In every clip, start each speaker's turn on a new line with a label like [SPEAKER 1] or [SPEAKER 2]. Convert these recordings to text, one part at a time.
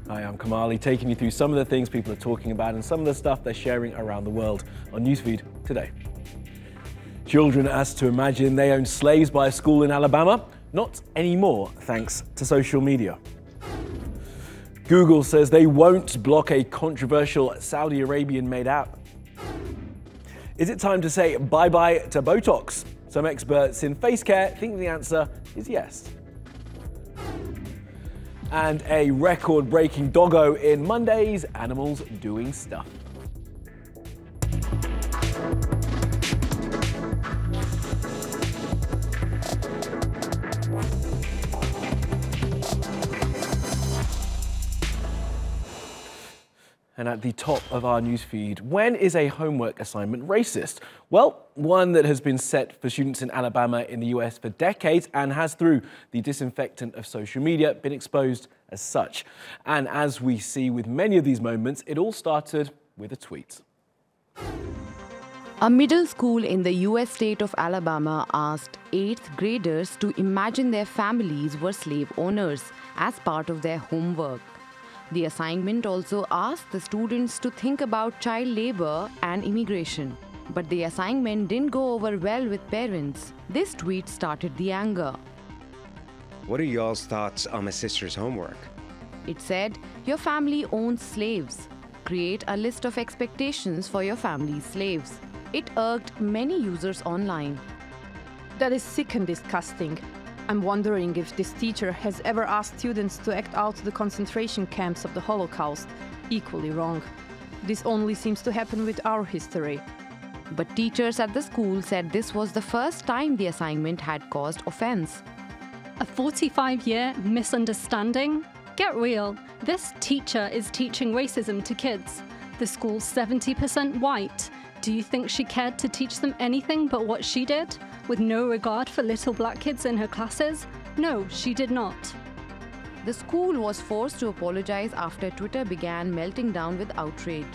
[SPEAKER 1] Hi, I'm Kamali, taking you through some of the things people are talking about and some of the stuff they're sharing around the world on NewsFeed today. Children asked to imagine they own slaves by a school in Alabama. Not anymore, thanks to social media. Google says they won't block a controversial Saudi Arabian-made app. Is it time to say bye-bye to Botox? Some experts in face care think the answer is yes. And a record-breaking doggo in Monday's Animals Doing Stuff. And at the top of our newsfeed, when is a homework assignment racist? Well, one that has been set for students in Alabama in the US for decades and has, through the disinfectant of social media, been exposed as such. And as we see with many of these moments, it all started with a tweet.
[SPEAKER 2] A middle school in the US state of Alabama asked 8th graders to imagine their families were slave owners as part of their homework. The assignment also asked the students to think about child labor and immigration. But the assignment didn't go over well with parents. This tweet started the anger.
[SPEAKER 3] What are y'all's thoughts on my sister's homework?
[SPEAKER 2] It said, your family owns slaves. Create a list of expectations for your family's slaves. It irked many users online.
[SPEAKER 4] That is sick and disgusting. I'm wondering if this teacher has ever asked students to act out the concentration camps of the Holocaust. Equally wrong. This only seems to happen with our history.
[SPEAKER 2] But teachers at the school said this was the first time the assignment had caused offense.
[SPEAKER 5] A 45-year misunderstanding? Get real. This teacher is teaching racism to kids. The school's 70% white. Do you think she cared to teach them anything but what she did, with no regard for little black kids in her classes? No, she did not.
[SPEAKER 2] The school was forced to apologize after Twitter began melting down with outrage.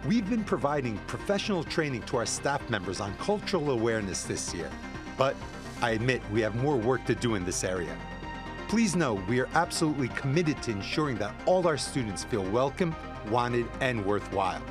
[SPEAKER 6] We've been providing professional training to our staff members on cultural awareness this year, but I admit we have more work to do in this area. Please know we are absolutely committed to ensuring that all our students feel welcome, wanted, and worthwhile.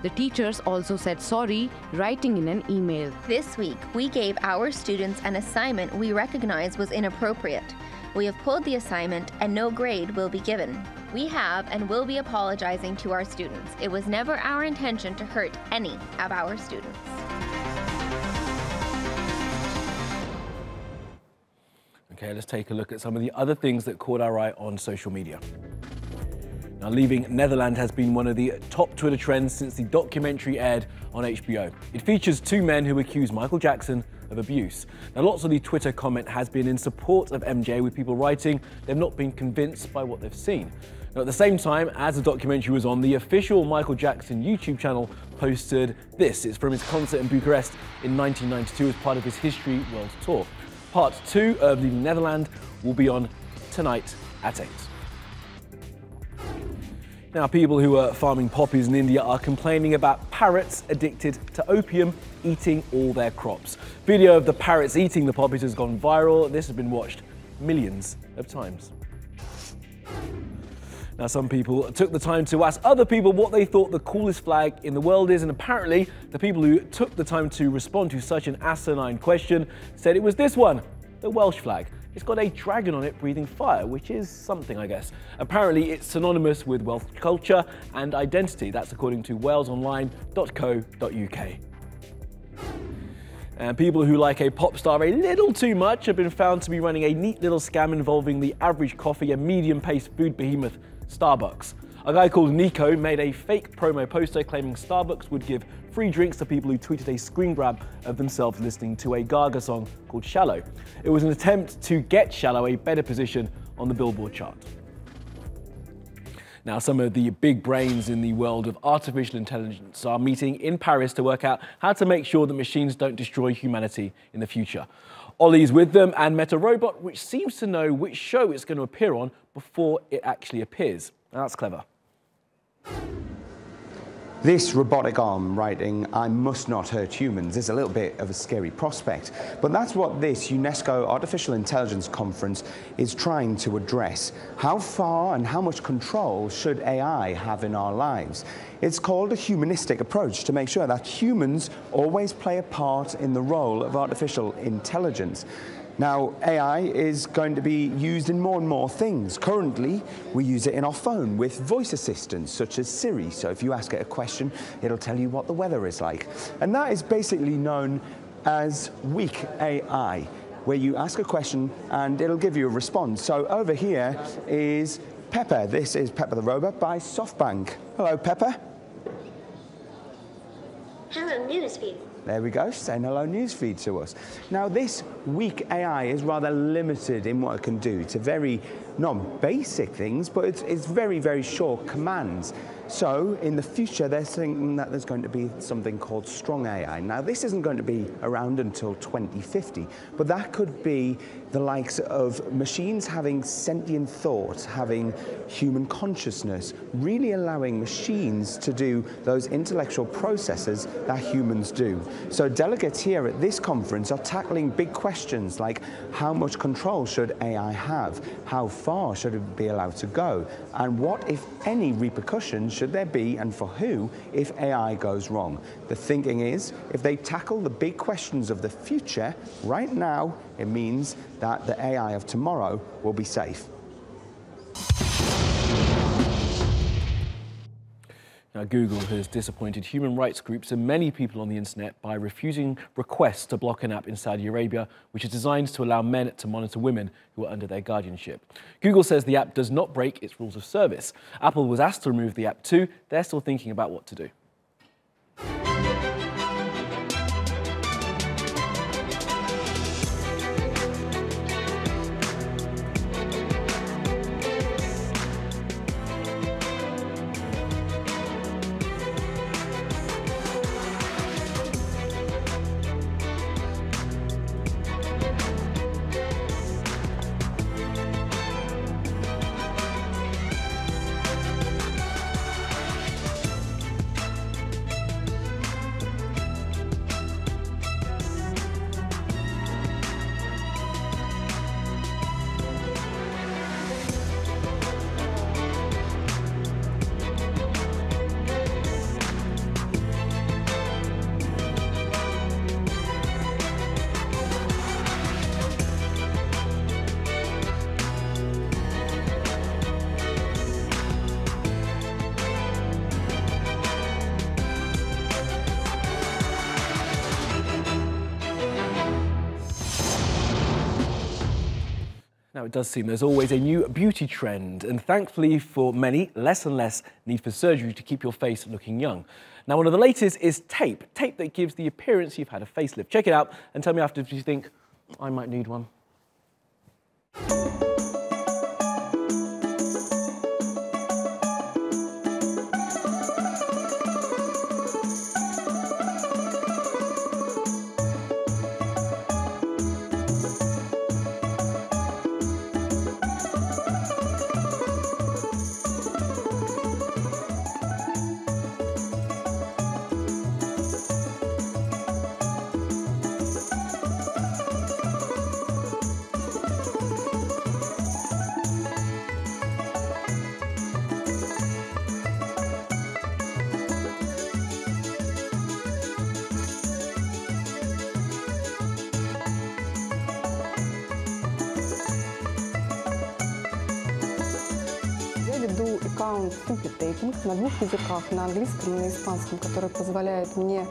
[SPEAKER 2] The teachers also said sorry, writing in an email.
[SPEAKER 7] This week, we gave our students an assignment we recognize was inappropriate. We have pulled the assignment and no grade will be given. We have and will be apologizing to our students. It was never our intention to hurt any of our students.
[SPEAKER 1] Okay, let's take a look at some of the other things that caught our eye on social media. Now, leaving Neverland has been one of the top Twitter trends since the documentary aired on HBO. It features two men who accuse Michael Jackson of abuse. Now, lots of the Twitter comment has been in support of MJ, with people writing they've not been convinced by what they've seen. Now, at the same time, as the documentary was on, the official Michael Jackson YouTube channel posted this. It's from his concert in Bucharest in 1992 as part of his History World Tour. Part 2 of Leaving Neverland will be on tonight at 8. Now, people who are farming poppies in India are complaining about parrots addicted to opium eating all their crops. Video of the parrots eating the poppies has gone viral. This has been watched millions of times. Now, some people took the time to ask other people what they thought the coolest flag in the world is, and apparently the people who took the time to respond to such an asinine question said it was this one, the Welsh flag. It's got a dragon on it breathing fire, which is something, I guess. Apparently, it's synonymous with Welsh culture and identity. That's according to walesonline.co.uk. And people who like a pop star a little too much have been found to be running a neat little scam involving the average coffee and medium-paced food behemoth Starbucks. A guy called Nico made a fake promo poster claiming Starbucks would give free drinks to people who tweeted a screen grab of themselves listening to a Gaga song called Shallow. It was an attempt to get Shallow a better position on the Billboard chart. Now, some of the big brains in the world of artificial intelligence are meeting in Paris to work out how to make sure that machines don't destroy humanity in the future. Ollie's with them and met a robot which seems to know which show it's going to appear on before it actually appears. Now, that's clever.
[SPEAKER 8] This robotic arm writing, "I must not hurt humans," is a little bit of a scary prospect, but that's what this UNESCO Artificial Intelligence Conference is trying to address. How far and how much control should AI have in our lives? It's called a humanistic approach to make sure that humans always play a part in the role of artificial intelligence. Now, AI is going to be used in more and more things. Currently, we use it in our phone with voice assistants such as Siri. So if you ask it a question, it'll tell you what the weather is like. And that is basically known as weak AI, where you ask a question and it'll give you a response. So over here is Pepper. This is Pepper the Robot by SoftBank. Hello, Pepper.
[SPEAKER 9] Hello, NewsFeed.
[SPEAKER 8] There we go, saying hello NewsFeed to us. Now this weak AI is rather limited in what it can do. It's a very, not basic things, but it's very, very short commands. So in the future, they're thinking that there's going to be something called strong AI. Now this isn't going to be around until 2050, but that could be the likes of machines having sentient thought, having human consciousness, really allowing machines to do those intellectual processes that humans do. So delegates here at this conference are tackling big questions like how much control should AI have? How far should it be allowed to go? And what, if any, repercussions should there be, and for who, if AI goes wrong? The thinking is, if they tackle the big questions of the future, right now, it means that the AI of tomorrow will be safe.
[SPEAKER 1] Now, Google has disappointed human rights groups and many people on the internet by refusing requests to block an app in Saudi Arabia, which is designed to allow men to monitor women who are under their guardianship. Google says the app does not break its rules of service. Apple was asked to remove the app too. They're still thinking about what to do. Now, it does seem there's always a new beauty trend, and thankfully for many, less and less need for surgery to keep your face looking young. Now, one of the latest is tape that gives the appearance you've had a facelift. Check it out and tell me after if you think, I might need one.
[SPEAKER 10] веду аккаунт Simply Taping на двух языках, на английском и на испанском, который позволяет мне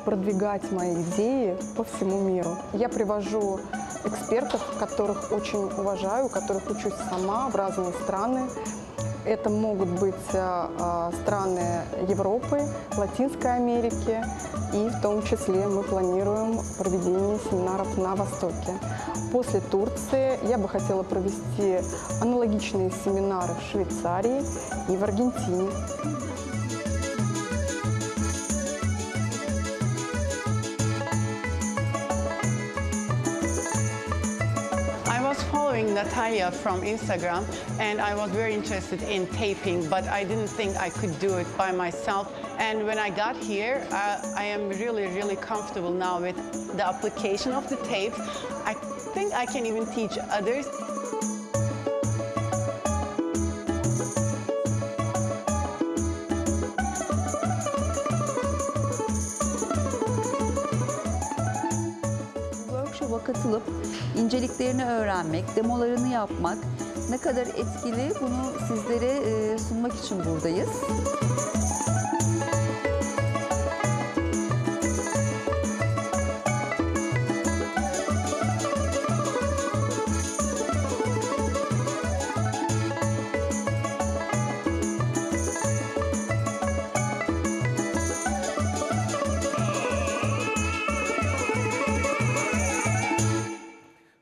[SPEAKER 10] продвигать мои идеи по всему миру. Я привожу экспертов, которых очень уважаю, которых учусь сама в разные страны. Это могут быть страны Европы, Латинской Америки, и в том числе мы планируем проведение семинаров на Востоке. После Турции я бы хотела провести аналогичные семинары в Швейцарии и в Аргентине.
[SPEAKER 11] I was following
[SPEAKER 9] I'm Natalia from Instagram, and I was very interested in taping, but I didn't think I could do it by myself. And when I got here, I am really comfortable now with the application of the tapes. I think I can even teach others.
[SPEAKER 11] Workshop'a katılıp inceliklerini öğrenmek, demolarını yapmak ne kadar etkili, bunu sizlere sunmak için buradayız.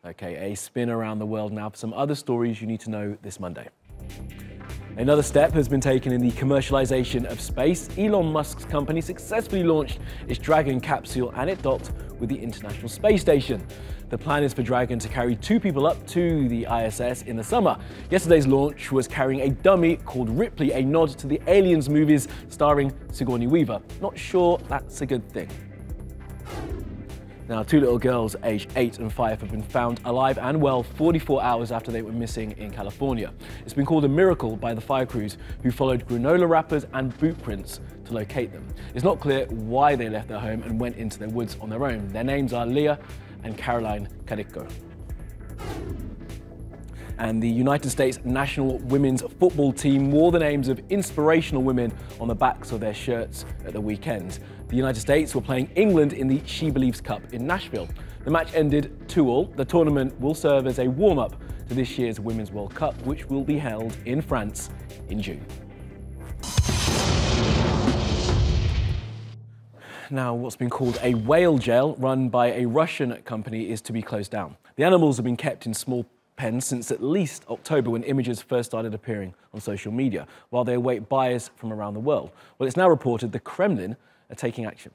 [SPEAKER 1] Okay, a spin around the world now for some other stories you need to know this Monday. Another step has been taken in the commercialization of space. Elon Musk's company successfully launched its Dragon capsule and it docked with the International Space Station. The plan is for Dragon to carry 2 people up to the ISS in the summer. Yesterday's launch was carrying a dummy called Ripley, a nod to the Aliens movies starring Sigourney Weaver. Not sure that's a good thing. Now, 2 little girls aged 8 and 5 have been found alive and well 44 hours after they were missing in California. It's been called a miracle by the fire crews who followed granola wrappers and boot prints to locate them. It's not clear why they left their home and went into their woods on their own. Their names are Leah and Caroline Carrico. And the United States national women's football team wore the names of inspirational women on the backs of their shirts at the weekend. The United States were playing England in the She Believes Cup in Nashville. The match ended 2-2. The tournament will serve as a warm-up to this year's Women's World Cup, which will be held in France in June. Now, what's been called a whale jail run by a Russian company is to be closed down. The animals have been kept in small pens since at least October, when images first started appearing on social media, while they await buyers from around the world. Well, it's now reported the Kremlin are taking action.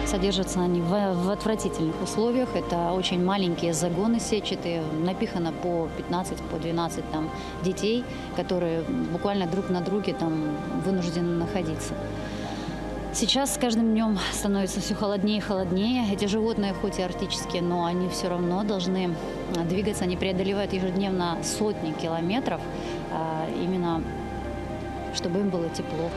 [SPEAKER 12] Содержатся они в отвратительных условиях. Это очень маленькие загоны сетчатые. Напихано по 15, по 12 там, детей, которые буквально друг на друге там вынуждены находиться. Сейчас с каждым днем становится все холоднее и холоднее. Эти животные, хоть и арктические, но они все равно должны двигаться. Они преодолевают ежедневно сотни километров, именно чтобы им было тепло.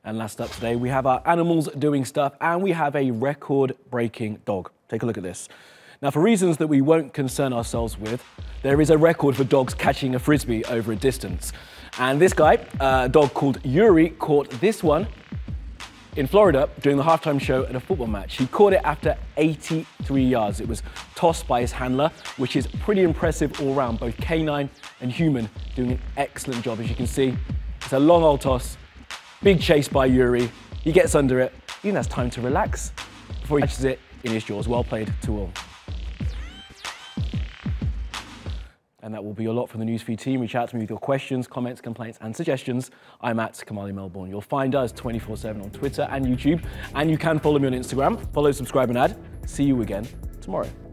[SPEAKER 1] And last up today, we have our animals doing stuff, and we have a record-breaking dog. Take a look at this. Now, for reasons that we won't concern ourselves with, there is a record for dogs catching a Frisbee over a distance. And this guy, a dog called Yuri, caught this one in Florida during the halftime show at a football match. He caught it after 83 yards. It was tossed by his handler, which is pretty impressive all round, both canine and human, doing an excellent job. As you can see, it's a long old toss. Big chase by Yuri. He gets under it. He even has time to relax before he catches it in his jaws. Well played to all. And that will be a lot from the NewsFeed team. Reach out to me with your questions, comments, complaints, and suggestions. I'm at Kamali Melbourne. You'll find us 24/7 on Twitter and YouTube. And you can follow me on Instagram. Follow, subscribe, and add. See you again tomorrow.